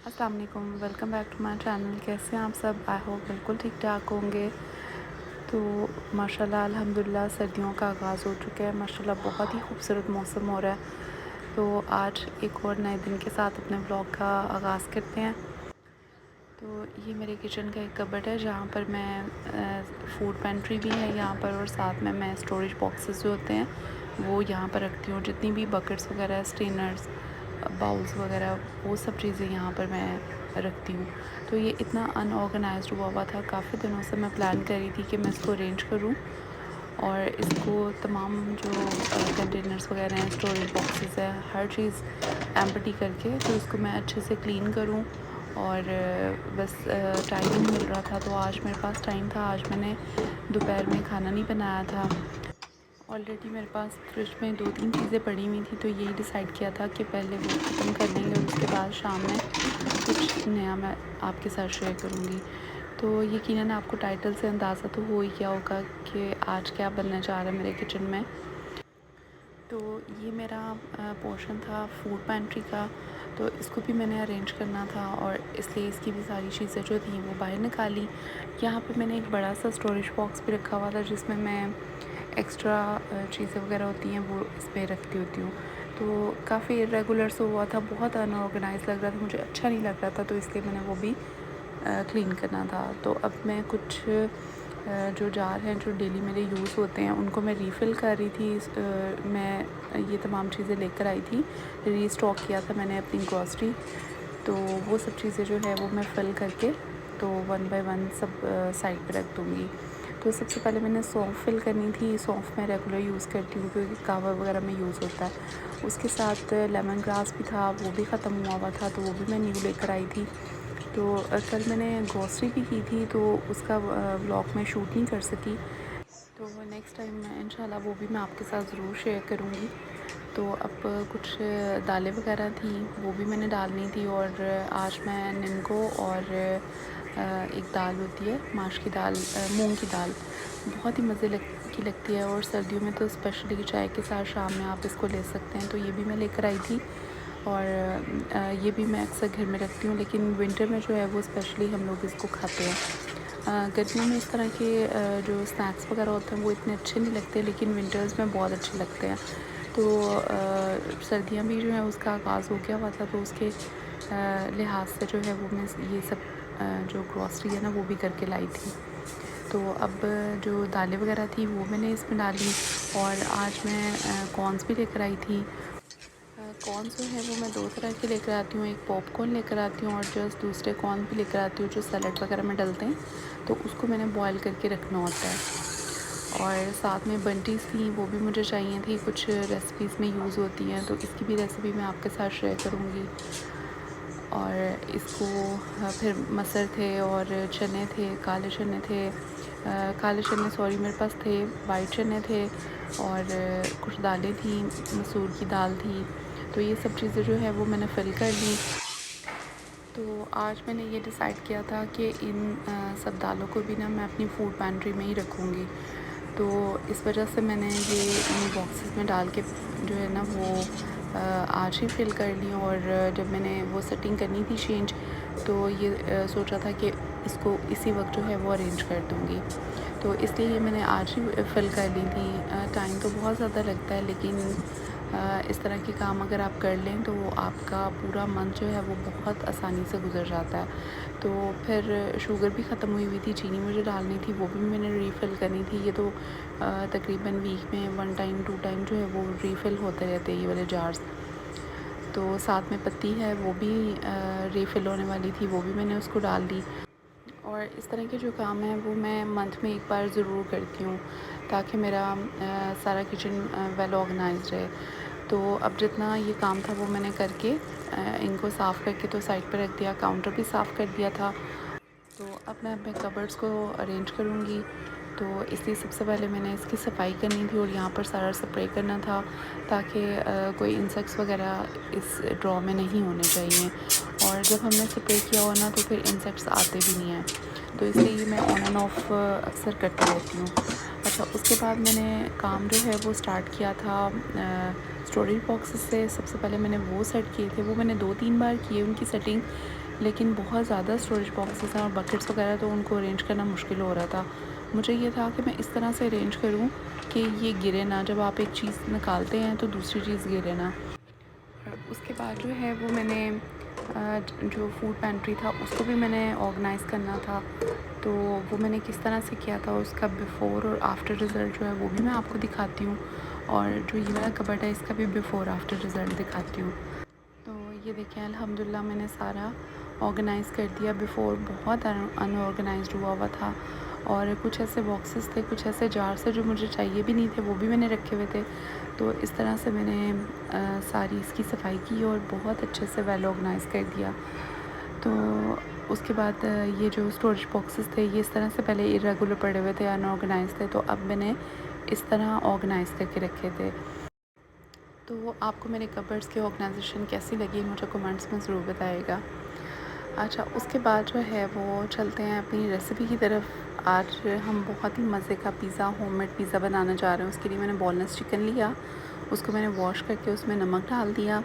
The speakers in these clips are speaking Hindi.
अस्सलाम वालेकुम, welcome back to my channel. कैसे हैं आप सब? आई होप बिल्कुल ठीक ठाक होंगे। तो माशाल्लाह अल्हम्दुलिल्लाह सर्दियों का आगाज़ हो चुका है। माशाल्लाह बहुत ही खूबसूरत मौसम हो रहा है। तो आज एक और नए दिन के साथ अपने ब्लॉग का आगाज़ करते हैं। तो ये मेरे किचन का एक कबर्ड है जहाँ पर मैं फूड पेंट्री भी है यहाँ पर, और साथ में मैं स्टोरेज बॉक्सेस जो होते हैं वो यहाँ पर रखती हूँ। जितनी भी बकेट्स वगैरह, स्टेनर्स, बाउल्स वगैरह, वो सब चीज़ें यहाँ पर मैं रखती हूँ। तो ये इतना अनऑर्गेनाइज्ड हुआ था। काफ़ी दिनों से मैं प्लान कर रही थी कि मैं इसको अरेंज करूँ और इसको तमाम जो कंटेनर्स वगैरह हैं, स्टोरेज बॉक्सेस है, हर चीज़ एम्प्टी करके तो इसको मैं अच्छे से क्लीन करूँ। और बस टाइम नहीं मिल रहा था, तो आज मेरे पास टाइम था। आज मैंने दोपहर में खाना नहीं बनाया था। ऑलरेडी मेरे पास फ्रिज में 2-3 चीज़ें पड़ी हुई थी, तो यही डिसाइड किया था कि पहले वो ख़त्म कर लेंगे और उसके बाद शाम में कुछ नया मैं आपके साथ शेयर करूँगी। तो यकीनन आपको टाइटल से अंदाज़ा तो हो ही गया होगा कि आज क्या बनने जा रहा है मेरे किचन में। तो ये मेरा पोर्शन था फूड पेंट्री का, तो इसको भी मैंने अरेंज करना था और इसलिए इसकी भी सारी चीज़ें जो थी वो बाहर निकाली। यहाँ पे मैंने एक बड़ा सा स्टोरेज बॉक्स भी रखा हुआ था जिसमें मैं एक्स्ट्रा चीज़ें वगैरह होती हैं वो इसमें रखती होती हूँ। तो काफ़ी इरेगुलर सा हुआ था, बहुत अनऑर्गेनाइज लग रहा था, मुझे अच्छा नहीं लग रहा था, तो इसलिए मैंने वो भी क्लीन करना था। तो अब मैं कुछ जो जार हैं जो डेली मेरे यूज़ होते हैं उनको मैं रीफ़िल कर रही थी। मैं ये तमाम चीज़ें लेकर आई थी, रीस्टॉक किया था मैंने अपनी ग्रॉसरी। तो वो सब चीज़ें जो है वो मैं फ़िल करके तो वन बाय वन सब साइड पे रख दूँगी। तो सबसे पहले मैंने सौंफ फ़िल करनी थी। सौंफ मैं रेगुलर यूज़ करती हूँ क्योंकि कहवा वगैरह में यूज़ होता है। उसके साथ लेमन ग्रास भी था, वो भी ख़त्म हुआ था, तो वो भी मैं न्यू लेकर आई थी। तो कल मैंने ग्रॉसरी भी की थी, तो उसका व्लॉग मैं शूट नहीं कर सकी। तो नेक्स्ट टाइम मैं इंशाल्लाह वो भी मैं आपके साथ ज़रूर शेयर करूँगी। तो अब कुछ दालें वगैरह थी वो भी मैंने डालनी थी, और आज मैं निम्को और एक दाल होती है माश की दाल, मूंग की दाल, बहुत ही मज़े की लगती है, और सर्दियों में तो स्पेशली चाय के साथ शाम में आप इसको ले सकते हैं। तो ये भी मैं लेकर आई थी, और ये भी मैं अक्सर घर में रखती हूँ, लेकिन विंटर में जो है वो स्पेशली हम लोग इसको खाते हैं। गर्मियों में इस तरह के जो स्नैक्स वगैरह होते हैं वो इतने अच्छे नहीं लगते, लेकिन विंटर्स में बहुत अच्छे लगते हैं। तो सर्दियाँ भी जो है उसका आगाज़ हो गया हुआ था, तो उसके लिहाज से जो है वो मैं ये सब जो ग्रॉसरी है ना वो भी करके लाई थी। तो अब जो दालें वगैरह थी वो मैंने इसमें डाली, और आज मैं कॉर्न्स भी लेकर आई थी। कॉर्न जो है वो मैं 2 तरह के लेकर आती हूँ, एक पॉपकॉर्न लेकर आती हूँ और जस्ट दूसरे कॉर्न भी लेकर आती हूँ जो सैलड वगैरह में डलते हैं, तो उसको मैंने बॉयल करके रखना होता है। और साथ में बंटीज़ थी वो भी मुझे चाहिए थी, कुछ रेसिपीज़ में यूज़ होती हैं, तो इसकी भी रेसिपी मैं आपके साथ शेयर करूँगी। और इसको फिर मटर थे और चने थे, काले चने थे, काले चने सॉरी मेरे पास थे, वाइट चने थे, और कुछ दालें थी, मसूर की दाल थी। तो ये सब चीज़ें जो है वो मैंने फ़िल कर ली। तो आज मैंने ये डिसाइड किया था कि इन सब दालों को भी ना मैं अपनी फूड पैंट्री में ही रखूँगी। तो इस वजह से मैंने ये इन बॉक्सेस में डाल के जो है ना वो आज ही फ़िल कर ली, और जब मैंने वो सेटिंग करनी थी चेंज, तो ये सोचा था कि इसको इसी वक्त जो है वो अरेंज कर दूँगी। तो इसलिए ये मैंने आज ही फ़िल कर ली थी। टाइम तो बहुत ज़्यादा लगता है, लेकिन इस तरह के काम अगर आप कर लें तो आपका पूरा मंथ जो है वो बहुत आसानी से गुजर जाता है। तो फिर शुगर भी ख़त्म हुई थी, चीनी मुझे डालनी थी, वो भी मैंने रीफ़िल करनी थी। ये तो तकरीबन वीक में 1 टाइम 2 टाइम जो है वो रीफ़िल होते रहते हैं ये वाले जार्स। तो साथ में पत्ती है वो भी रीफ़िल होने वाली थी, वो भी मैंने उसको डाल दी। और इस तरह के जो काम हैं वो मैं मंथ में एक बार ज़रूर करती हूँ, ताकि मेरा सारा किचन वेल ऑर्गेनाइज्ड रहे। तो अब जितना ये काम था वो मैंने करके इनको साफ़ करके तो साइड पर रख दिया, काउंटर भी साफ़ कर दिया था। तो अब मैं अपने कबर्ड्स को अरेंज करूँगी, तो इसलिए सबसे पहले मैंने इसकी सफाई करनी थी और यहाँ पर सारा स्प्रे करना था, ताकि कोई इंसेक्ट्स वगैरह इस ड्रॉ में नहीं होने चाहिए। और जब हमने स्प्रे किया हो ना तो फिर इंसेक्ट्स आते भी नहीं हैं, तो इसलिए मैं ऑन एंड ऑफ अक्सर करती रहती हूँ। अच्छा, उसके बाद मैंने काम जो है वो स्टार्ट किया था स्टोरेज बॉक्सेस से। सबसे पहले मैंने वो सेट किए थे, वो मैंने 2-3 बार किए उनकी सेटिंग, लेकिन बहुत ज़्यादा स्टोरेज बॉक्सेस हैं और बकेट्स वगैरह, तो उनको अरेंज करना मुश्किल हो रहा था। मुझे ये था कि मैं इस तरह से अरेंज करूँ कि ये गिरे ना, जब आप एक चीज़ निकालते हैं तो दूसरी चीज़ गिरे ना। और उसके बाद जो है वो मैंने जो फूड पेंट्री था उसको भी मैंने ऑर्गेनाइज़ करना था, तो वो मैंने किस तरह से किया था, उसका बिफ़ोर और आफ्टर रिज़ल्ट जो है वो भी मैं आपको दिखाती हूँ। और जो ये वाला कबर्ड है इसका भी बिफ़ोर आफ्टर रिज़ल्ट दिखाती हूँ। तो ये देखें, अल्हम्दुलिल्लाह मैंने सारा ऑर्गेनाइज़ कर दिया। बिफ़ोर बहुत अनऑर्गेनाइज्ड हुआ था, और कुछ ऐसे बॉक्सेस थे, कुछ ऐसे जार से जो मुझे चाहिए भी नहीं थे, वो भी मैंने रखे हुए थे। तो इस तरह से मैंने सारी इसकी सफाई की और बहुत अच्छे से वेल ऑर्गेनाइज़ कर दिया। तो उसके बाद ये जो स्टोरेज बॉक्सेस थे ये इस तरह से पहले इरेगुलर पड़े हुए थे, अनऑर्गेनाइज़ थे, तो अब मैंने इस तरह ऑर्गेनाइज़ करके रखे थे। तो आपको मेरे कबर्ड्स की ऑर्गेनाइजेशन कैसी लगी मुझे कमेंट्स में ज़रूर बताइएगा। अच्छा, उसके बाद जो है वो चलते हैं अपनी रेसिपी की तरफ। आज हम बहुत ही मज़े का पिज़्ज़ा, होममेड पिज़्ज़ा बनाने जा रहे हैं। उसके लिए मैंने बोनलेस चिकन लिया, उसको मैंने वॉश करके उसमें नमक डाल दिया।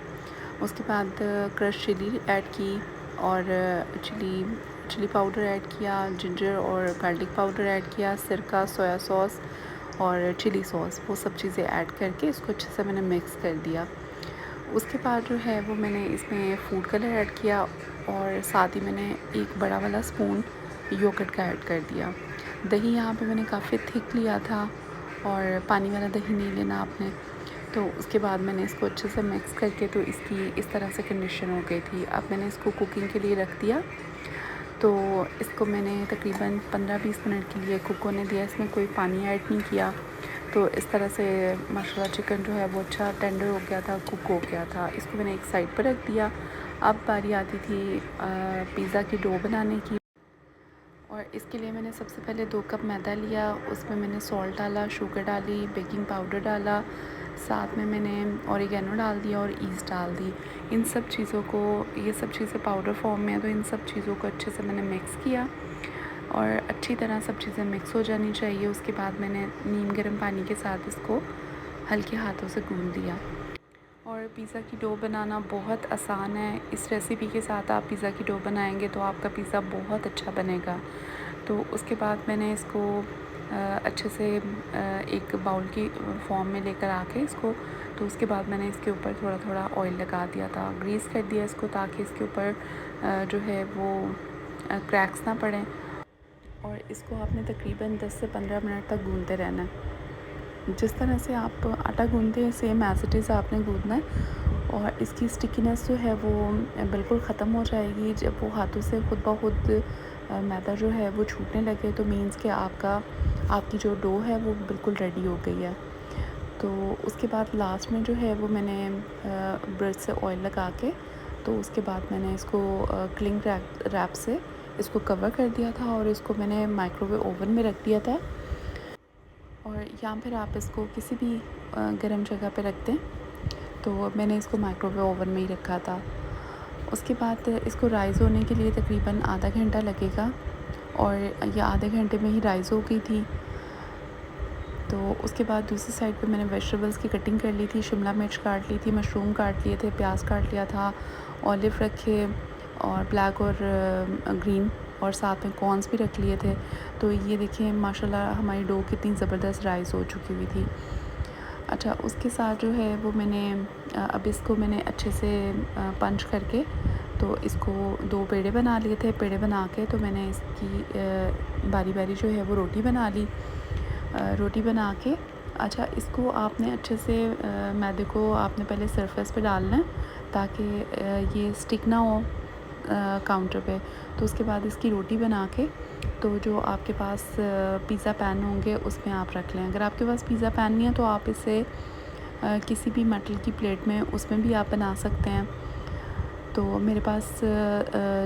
उसके बाद क्रश चिली ऐड की, और चिली पाउडर ऐड किया, जिंजर और गार्लिक पाउडर ऐड किया, सिरका, सोया सॉस और चिली सॉस, वो सब चीज़ें ऐड करके इसको अच्छे से मैंने मिक्स कर दिया। उसके बाद जो है वो मैंने इसमें फूड कलर ऐड किया, और साथ ही मैंने एक बड़ा वाला स्पून योगर्ट का ऐड कर दिया। दही यहाँ पे मैंने काफ़ी थिक लिया था, और पानी वाला दही नहीं लेना आपने। तो उसके बाद मैंने इसको अच्छे से मिक्स करके, तो इसकी इस तरह से कंडीशन हो गई थी। अब मैंने इसको कुकिंग के लिए रख दिया। तो इसको मैंने तकरीबन 15-20 मिनट के लिए कुक होने दिया। इसमें कोई पानी ऐड नहीं किया। तो इस तरह से माशाल्लाह चिकन जो है वो अच्छा टेंडर हो गया था, कुक हो गया था। इसको मैंने एक साइड पर रख दिया। अब बारी आती थी पिज़्ज़ा की डो बनाने की, और इसके लिए मैंने सबसे पहले 2 कप मैदा लिया। उसमें मैंने सॉल्ट डाला, शुगर डाली, बेकिंग पाउडर डाला, साथ में मैंने ऑरिगेनो डाल दिया और ईस्ट डाल दी। इन सब चीज़ों को, ये सब चीज़ें पाउडर फॉर्म में है, तो इन सब चीज़ों को अच्छे से मैंने मिक्स किया, और अच्छी तरह सब चीज़ें मिक्स हो जानी चाहिए। उसके बाद मैंने नीम गर्म पानी के साथ इसको हल्के हाथों से गूंद दिया। और पिज़्ज़ा की डो बनाना बहुत आसान है। इस रेसिपी के साथ आप पिज़्ज़ा की डो बनाएंगे तो आपका पिज़्ज़ा बहुत अच्छा बनेगा। तो उसके बाद मैंने इसको अच्छे से एक बाउल की फॉर्म में लेकर आके इसको, तो उसके बाद मैंने इसके ऊपर थोड़ा थोड़ा ऑयल लगा दिया था, ग्रीस कर दिया इसको, ताकि इसके ऊपर जो है वो क्रैक्स ना पड़ें। और इसको आपने तकरीबन 10 से 15 मिनट तक गूंदते रहना है। जिस तरह से आप आटा गूंदते हैं सेम एज़ इट इज़ आपने गूंदना है, और इसकी स्टिकीनेस जो है वो बिल्कुल ख़त्म हो जाएगी जब वो हाथों से खुद ब खुद मैदा जो है वो छूटने लगे, तो मीन्स कि आपकी जो डो है वो बिल्कुल रेडी हो गई है। तो उसके बाद लास्ट में जो है वो मैंने ब्रश से ऑयल लगा के, तो उसके बाद मैंने इसको क्लिंग रैप से इसको कवर कर दिया था, और इसको मैंने माइक्रोवेव ओवन में रख दिया था। और या फिर आप इसको किसी भी गर्म जगह पे रख दें। तो मैंने इसको माइक्रोवेव ओवन में ही रखा था। उसके बाद इसको राइज़ होने के लिए तकरीबन आधा घंटा लगेगा, और ये आधे घंटे में ही राइज़ हो गई थी। तो उसके बाद दूसरी साइड पे मैंने वेजिटेबल्स की कटिंग कर ली थी, शिमला मिर्च काट ली थी, मशरूम काट लिए थे, प्याज काट लिया था, ऑलिव रखे, और ब्लैक और ग्रीन, और साथ में कॉर्न्स भी रख लिए थे। तो ये देखिए माशाल्लाह हमारी डो कितनी ज़बरदस्त राइस हो चुकी हुई थी। अच्छा, उसके साथ जो है वो मैंने अब इसको मैंने अच्छे से पंच करके, तो इसको 2 पेड़े बना लिए थे। पेड़े बना के तो मैंने इसकी बारी बारी जो है वो रोटी बना ली। रोटी बना के, अच्छा इसको आपने अच्छे से मैदे को आपने पहले सरफेस पे डालना है, ताकि ये स्टिक ना हो काउंटर पे। तो उसके बाद इसकी रोटी बना के, तो जो आपके पास पिज़्ज़ा पैन होंगे उसमें आप रख लें। अगर आपके पास पिज़्ज़ा पैन नहीं है तो आप इसे किसी भी मेटल की प्लेट में, उसमें भी आप बना सकते हैं। तो मेरे पास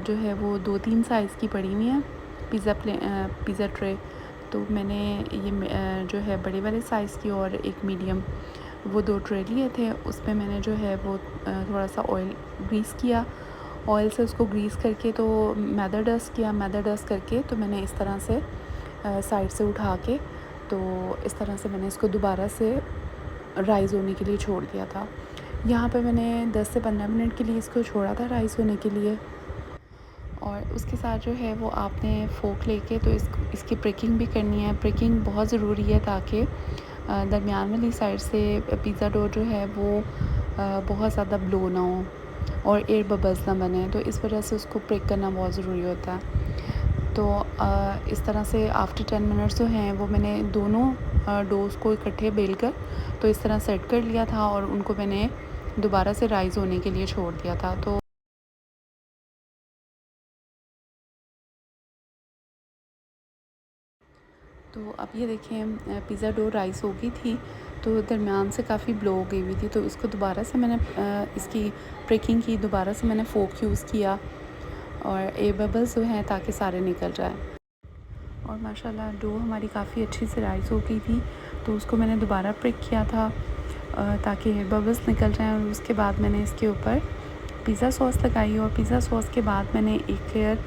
जो है वो 2-3 साइज़ की पड़ी हुई है पिज़्ज़ा ट्रे। तो मैंने ये जो है बड़े वाले साइज़ की और एक मीडियम, वो 2 ट्रे लिए थे। उसमें मैंने जो है वो थोड़ा सा ऑयल ग्रीस किया, ऑयल से उसको ग्रीस करके तो मैदा डस्ट किया। मैदा डस्ट करके तो मैंने इस तरह से साइड से उठा के, तो इस तरह से मैंने इसको दोबारा से राइज़ होने के लिए छोड़ दिया था। यहाँ पे मैंने 10 से 15 मिनट के लिए इसको छोड़ा था राइज़ होने के लिए। और उसके साथ जो है वो आपने फ़ोर्क लेके तो इसकी प्रिकिंग भी करनी है। प्रिकिंग बहुत ज़रूरी है ताकि दरमियान वाली साइड से पिज़्ज़ा डो जो है वो बहुत ज़्यादा ब्लो ना हो और एयर बबल्स ना बने, तो इस वजह से उसको प्रिक करना बहुत ज़रूरी होता है। तो इस तरह से आफ्टर 10 मिनट्स जो हैं वो मैंने दोनों डोज़ को इकट्ठे बेल कर तो इस तरह सेट कर लिया था और उनको मैंने दोबारा से राइज़ होने के लिए छोड़ दिया था। तो अब ये देखें पिज़्ज़ा डो राइस हो गई थी, तो दरमियान से काफ़ी ब्लो हो गई हुई थी, तो इसको दोबारा से मैंने इसकी प्रिकिंग की, दोबारा से मैंने फ़ोर्क यूज़ किया और एयर बबल्स जो हैं ताकि सारे निकल जाएँ। और माशाल्लाह डो हमारी काफ़ी अच्छी से राइस हो गई थी, तो उसको मैंने दोबारा प्रिक किया था ताकि एयर बबल्स निकल जाएँ। और उसके बाद मैंने इसके ऊपर पिज़्ज़ा सॉस लगाई और पिज़्ज़ा सॉस के बाद मैंने एक लेयर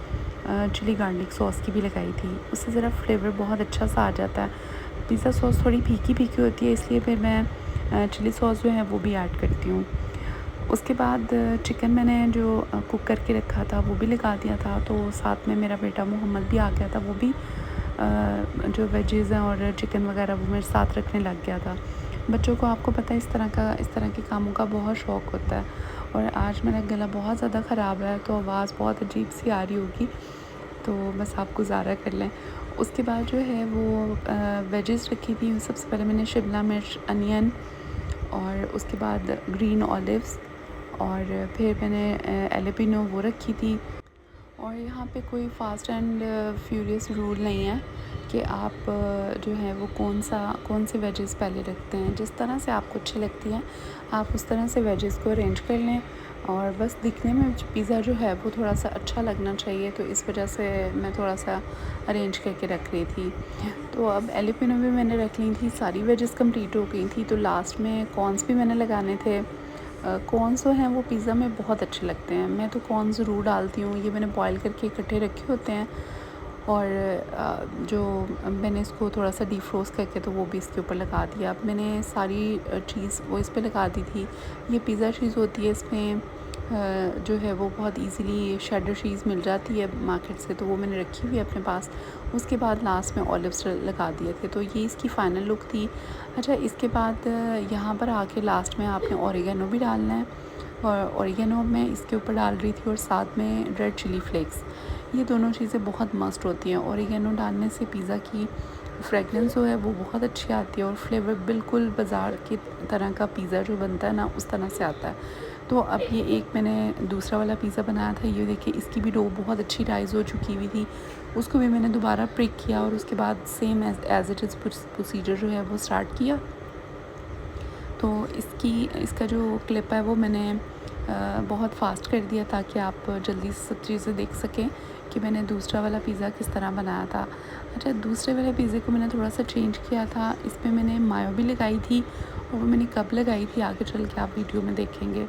चिली गार्लिक सॉस की भी लगाई थी। उससे ज़रा फ्लेवर बहुत अच्छा सा आ जाता है। पिज़्ज़ा सॉस थोड़ी फीकी होती है, इसलिए फिर मैं चिली सॉस जो है वो भी ऐड करती हूँ। उसके बाद चिकन मैंने जो कुक करके रखा था वो भी लगा दिया था, तो साथ में मेरा बेटा मोहम्मद भी आ गया था, वो भी जो वेजेज़ हैं और चिकन वगैरह वो मेरे साथ रखने लग गया था। बच्चों को आपको पता है इस तरह के कामों का बहुत शौक़ होता है। और आज मेरा गला बहुत ज़्यादा ख़राब है, तो आवाज़ बहुत अजीब सी आ रही होगी, तो बस आप गुज़ारा कर लें। उसके बाद जो है वो वेजेस रखी थी। सबसे पहले मैंने शिमला मिर्च, अनियन और उसके बाद ग्रीन ऑलिव्स और फिर मैंने एलेपिनो वो रखी थी। और यहाँ पे कोई फ़ास्ट एंड फ्यूरियस रूल नहीं है कि आप जो है वो कौन से वेजेस पहले रखते हैं। जिस तरह से आपको अच्छी लगती हैं आप उस तरह से वेजेस को अरेंज कर लें। और बस दिखने में पिज़्ज़ा जो है वो थोड़ा सा अच्छा लगना चाहिए, तो इस वजह से मैं थोड़ा सा अरेंज करके रख रही थी। तो अब एलिपिनो भी मैंने रख ली थी, सारी वेजेस कंप्लीट हो गई थी, तो लास्ट में कॉर्न्स भी मैंने लगाने थे। कॉर्न्स जो हैं वो पिज़्ज़ा में बहुत अच्छे लगते हैं, मैं तो कॉर्न ज़रूर डालती हूँ। ये मैंने बॉयल करके इकट्ठे रखे होते हैं और जो मैंने इसको थोड़ा सा डिफ्रोस्ट करके तो वो भी इसके ऊपर लगा दिया। अब मैंने सारी चीज़ वो इस पे लगा दी थी। ये पिज़्ज़ा चीज़ होती है, इसमें जो है वो बहुत इजीली शेडर चीज़ मिल जाती है मार्केट से, तो वो मैंने रखी हुई है अपने पास। उसके बाद लास्ट में ऑलिव्स लगा दिए थे, तो ये इसकी फ़ाइनल लुक थी। अच्छा, इसके बाद यहाँ पर आके लास्ट में आपने ओरिगेनो भी डालना है और ओरिगेनो मैं इसके ऊपर डाल रही थी और साथ में रेड चिली फ्लेक्स। ये दोनों चीज़ें बहुत मस्ट होती हैं। ओरिगेनो डालने से पिज़्ज़ा की फ्रेगरेंस जो है वो बहुत अच्छी आती है और फ्लेवर बिल्कुल बाज़ार की तरह का पिज़्ज़ा जो बनता है ना उस तरह से आता है। तो अब ये एक मैंने दूसरा वाला पिज़्ज़ा बनाया था, ये देखिए इसकी भी डो बहुत अच्छी राइज़ हो चुकी हुई थी। उसको भी मैंने दोबारा प्रिक किया और उसके बाद same as it is procedure जो है वो स्टार्ट किया। तो इसका जो क्लिप है वो मैंने बहुत फ़ास्ट कर दिया ताकि आप जल्दी से सब चीज़ें देख सकें कि मैंने दूसरा वाला पिज़्ज़ा किस तरह बनाया था। अच्छा, दूसरे वाले पिज़्ज़े को मैंने थोड़ा सा चेंज किया था, इसमें मैंने मायो भी लगाई थी और वो मैंने कब लगाई थी आगे चल के आप वीडियो में देखेंगे।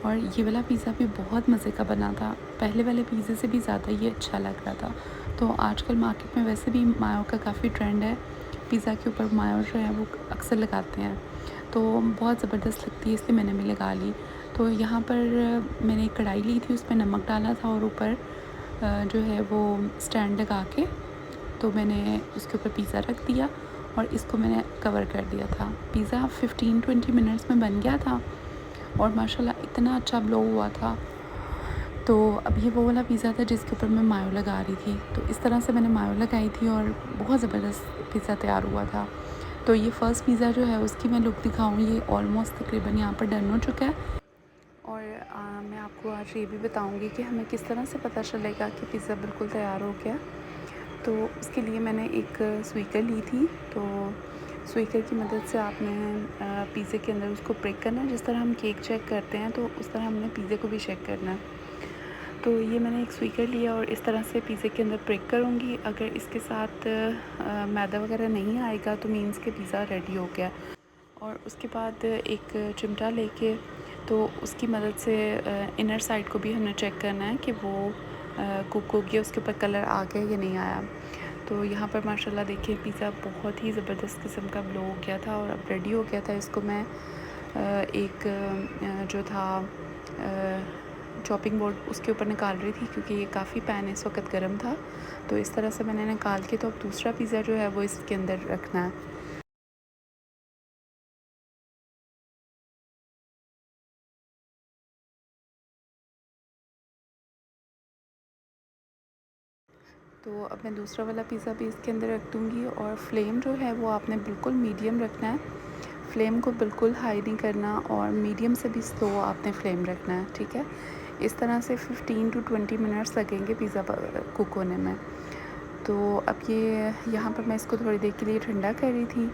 और ये वाला पिज़्ज़ा भी बहुत मज़े का बना था, पहले वाले पिज़्ज़े से भी ज़्यादा ये अच्छा लग रहा था। तो आजकल मार्केट में वैसे भी मायो का काफ़ी ट्रेंड है, पिज़्ज़ा के ऊपर मायो जो है वो अक्सर लगाते हैं, तो बहुत ज़बरदस्त लगती है, इसलिए मैंने भी लगा ली। तो यहाँ पर मैंने एक कढ़ाई ली थी, उसमें नमक डाला था और ऊपर जो है वो स्टैंड लगा के तो मैंने उसके ऊपर पिज़्ज़ा रख दिया और इसको मैंने कवर कर दिया था। पिज़्ज़ा 15-20 मिनट्स में बन गया था और माशाल्लाह इतना अच्छा ब्लो हुआ था। तो अब ये वो वाला पिज़्ज़ा था जिसके ऊपर मैं मायो लगा रही थी, तो इस तरह से मैंने मायो लगाई थी और बहुत ज़बरदस्त पिज़्ज़ा तैयार हुआ था। तो ये फ़र्स्ट पिज़्ज़ा जो है उसकी मैं लुक दिखाऊँ, ये ऑलमोस्ट तकरीबन यहाँ पर डन हो चुका है। और मैं आपको आज ये भी बताऊँगी कि हमें किस तरह से पता चलेगा कि पिज़्ज़ा बिल्कुल तैयार हो गया। तो उसके लिए मैंने एक स्वीकर ली थी, तो स्वीकर की मदद से आपने पिज़्ज़े के अंदर उसको प्रिक करना है। जिस तरह हम केक चेक करते हैं तो उस तरह हमने पिज़्ज़े को भी चेक करना है। तो ये मैंने एक स्वीकर लिया और इस तरह से पिज़्ज़े के अंदर प्रिक करूँगी। अगर इसके साथ मैदा वगैरह नहीं आएगा तो मीन्स के पिज़्ज़ा रेडी हो गया। और उसके बाद एक चिमटा लेके तो उसकी मदद से इनर साइड को भी हमने चेक करना है कि वो कुक हो गया, उसके ऊपर कलर आ गया या नहीं आया। तो यहाँ पर माशाल्लाह देखिए पिज़्ज़ा बहुत ही ज़बरदस्त किस्म का ब्लो हो गया था और अब रेडी हो गया था। इसको मैं एक जो था चॉपिंग बोर्ड उसके ऊपर निकाल रही थी, क्योंकि ये काफ़ी पैन इस वक्त गर्म था। तो इस तरह से मैंने निकाल के, तो अब दूसरा पिज़्ज़ा जो है वो इसके अंदर रखना है। तो अब मैं दूसरा वाला पिज़्ज़ा भी इसके अंदर रख दूँगी, और फ्लेम जो है वो आपने बिल्कुल मीडियम रखना है। फ्लेम को बिल्कुल हाई नहीं करना, और मीडियम से भी स्लो आपने फ्लेम रखना है, ठीक है। इस तरह से 15 टू 20 मिनट्स लगेंगे पिज़्ज़ा कुक होने में। तो अब ये यहाँ पर मैं इसको थोड़ी देर के लिए ठंडा कर रही थी,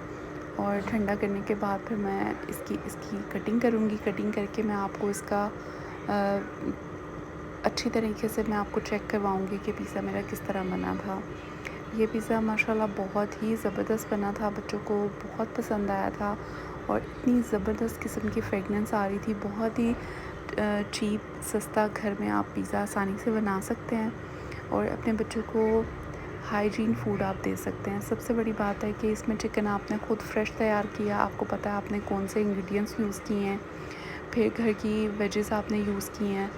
और ठंडा करने के बाद फिर मैं इसकी कटिंग करूँगी। कटिंग करके मैं आपको इसका अच्छी तरीके से मैं आपको चेक करवाऊँगी कि पिज़्ज़ा मेरा किस तरह बना था। ये पिज़्ज़ा माशाल्लाह बहुत ही ज़बरदस्त बना था, बच्चों को बहुत पसंद आया था, और इतनी ज़बरदस्त किस्म की फ्रेगनेंस आ रही थी। बहुत ही चीप सस्ता घर में आप पिज़्ज़ा आसानी से बना सकते हैं, और अपने बच्चों को हाइजीन फूड आप दे सकते हैं। सबसे बड़ी बात है कि इसमें चिकन आपने ख़ुद फ्रेश तैयार किया, आपको पता है आपने कौन से इंग्रेडिएंट्स यूज़ किए हैं, फिर घर की वेजेस आपने यूज़ की हैं।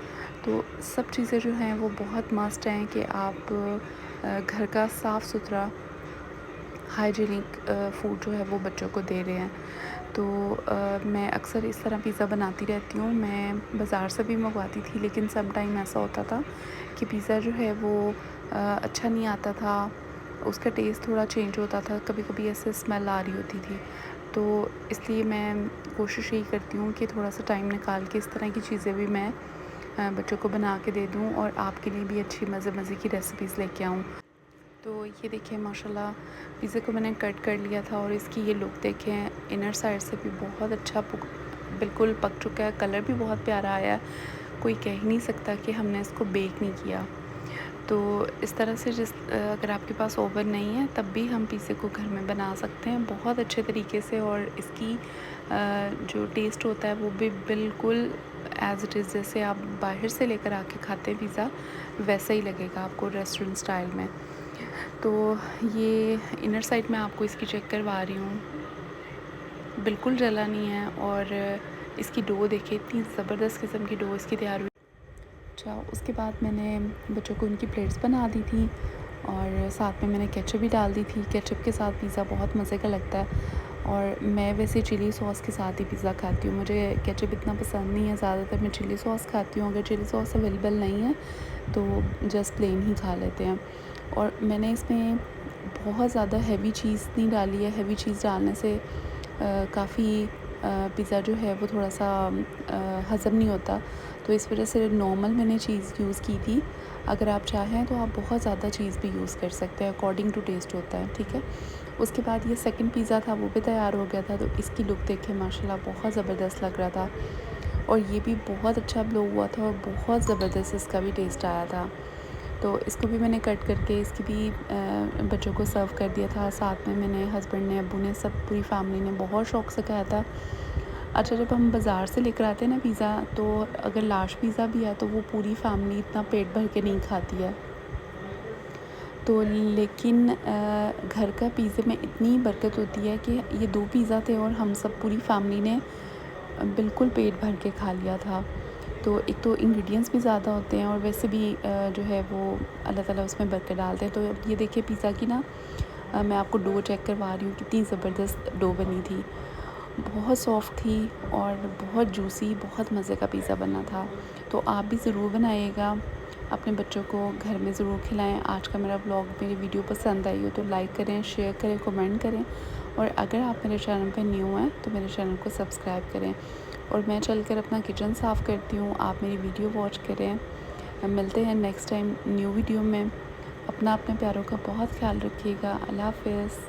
तो सब चीज़ें जो हैं वो बहुत मस्ट हैं कि आप घर का साफ़ सुथरा हाइजीनिक फूड जो है वो बच्चों को दे रहे हैं। तो मैं अक्सर इस तरह पिज़्ज़ा बनाती रहती हूँ। मैं बाज़ार से भी मंगवाती थी, लेकिन सम टाइम ऐसा होता था कि पिज़्ज़ा जो है वो अच्छा नहीं आता था, उसका टेस्ट थोड़ा चेंज होता था, कभी-कभी ऐसे स्मेल आ रही होती थी। तो इसलिए मैं कोशिश यही करती हूँ कि थोड़ा सा टाइम निकाल के इस तरह की चीज़ें भी मैं बच्चों को बना के दे दूँ, और आपके लिए भी अच्छी मज़े-मज़े की रेसिपीज़ लेके आऊँ। तो ये देखिए माशाल्लाह पिज़्ज़ा को मैंने कट कर लिया था, और इसकी ये लुक देखें, इनर साइड से भी बहुत अच्छा बिल्कुल पक चुका है। कलर भी बहुत प्यारा आया है, कोई कह ही नहीं सकता कि हमने इसको बेक नहीं किया। तो इस तरह से अगर आपके पास ओवन नहीं है तब भी हम पिज़्ज़े को घर में बना सकते हैं बहुत अच्छे तरीके से, और इसकी जो टेस्ट होता है वो भी बिल्कुल एज़ इट इज़ जैसे आप बाहर से लेकर आके खाते हैं पिज़्ज़ा, वैसा ही लगेगा आपको रेस्टोरेंट स्टाइल में। तो ये इनर साइड में आपको इसकी चेक करवा रही हूँ, बिल्कुल जला नहीं है, और इसकी डो देखिए इतनी ज़बरदस्त किस्म की डो इसकी तैयार हुई। अच्छा, उसके बाद मैंने बच्चों को उनकी प्लेट्स बना दी थी, और साथ में मैंने केचप भी डाल दी थी। केचप के साथ पिज़्ज़ा बहुत मज़े का लगता है, और मैं वैसे चिली सॉस के साथ ही पिज़्ज़ा खाती हूँ। मुझे केचप इतना पसंद नहीं है, ज़्यादातर मैं चिली सॉस खाती हूँ। अगर चिली सॉस अवेलेबल नहीं है तो जस्ट प्लेन ही खा लेते हैं। और मैंने इसमें बहुत ज़्यादा हेवी चीज़ नहीं डाली है। हेवी चीज़ डालने से काफ़ी पिज़्ज़ा जो है वो थोड़ा सा हज़म नहीं होता, तो इस वजह से नॉर्मल मैंने चीज़ यूज़ की थी। अगर आप चाहें तो आप बहुत ज़्यादा चीज़ भी यूज़ कर सकते हैं, अकॉर्डिंग टू टेस्ट होता है, ठीक है। उसके बाद ये सेकंड पिज़्ज़ा था, वो भी तैयार हो गया था। तो इसकी लुक देखें माशाल्लाह बहुत ज़बरदस्त लग रहा था, और ये भी बहुत अच्छा ब्लो हुआ था, और बहुत ज़बरदस्त इसका भी टेस्ट आया था। तो इसको भी मैंने कट करके इसकी भी बच्चों को सर्व कर दिया था। साथ में मैंने हस्बैंड ने, अब्बू ने, सब पूरी फैमिली ने बहुत शौक़ से खाया था। अच्छा, जब हम बाज़ार से लेकर आते हैं ना पिज़्ज़ा, तो अगर लार्ज पिज़्ज़ा भी है तो वो पूरी फैमिली इतना पेट भर के नहीं खाती है। तो लेकिन घर का पिज़्ज़े में इतनी बरकत होती है कि ये 2 पिज़्ज़ा थे, और हम सब पूरी फैमिली ने बिल्कुल पेट भर के खा लिया था। तो एक तो इंग्रेडिएंट्स भी ज़्यादा होते हैं, और वैसे भी जो है वो अल्लाह ताला उसमें बरकत डालते हैं। तो ये देखिए पिज़्ज़ा की ना मैं आपको डो चेक करवा रही हूँ, कितनी ज़बरदस्त डो बनी थी। बहुत सॉफ्ट थी, और बहुत जूसी, बहुत मज़े का पिज़्ज़ा बना था। तो आप भी ज़रूर बनाइएगा, अपने बच्चों को घर में ज़रूर खिलाएं। आज का मेरा ब्लॉग, मेरी वीडियो पसंद आई हो तो लाइक करें, शेयर करें, कमेंट करें, और अगर आप मेरे चैनल पे न्यू हैं तो मेरे चैनल को सब्सक्राइब करें। और मैं चलकर अपना किचन साफ़ करती हूँ, आप मेरी वीडियो वॉच करें। मिलते हैं नेक्स्ट टाइम न्यू वीडियो में। अपने प्यारों का बहुत ख्याल रखिएगा। अल्लाह हाफ़िज़।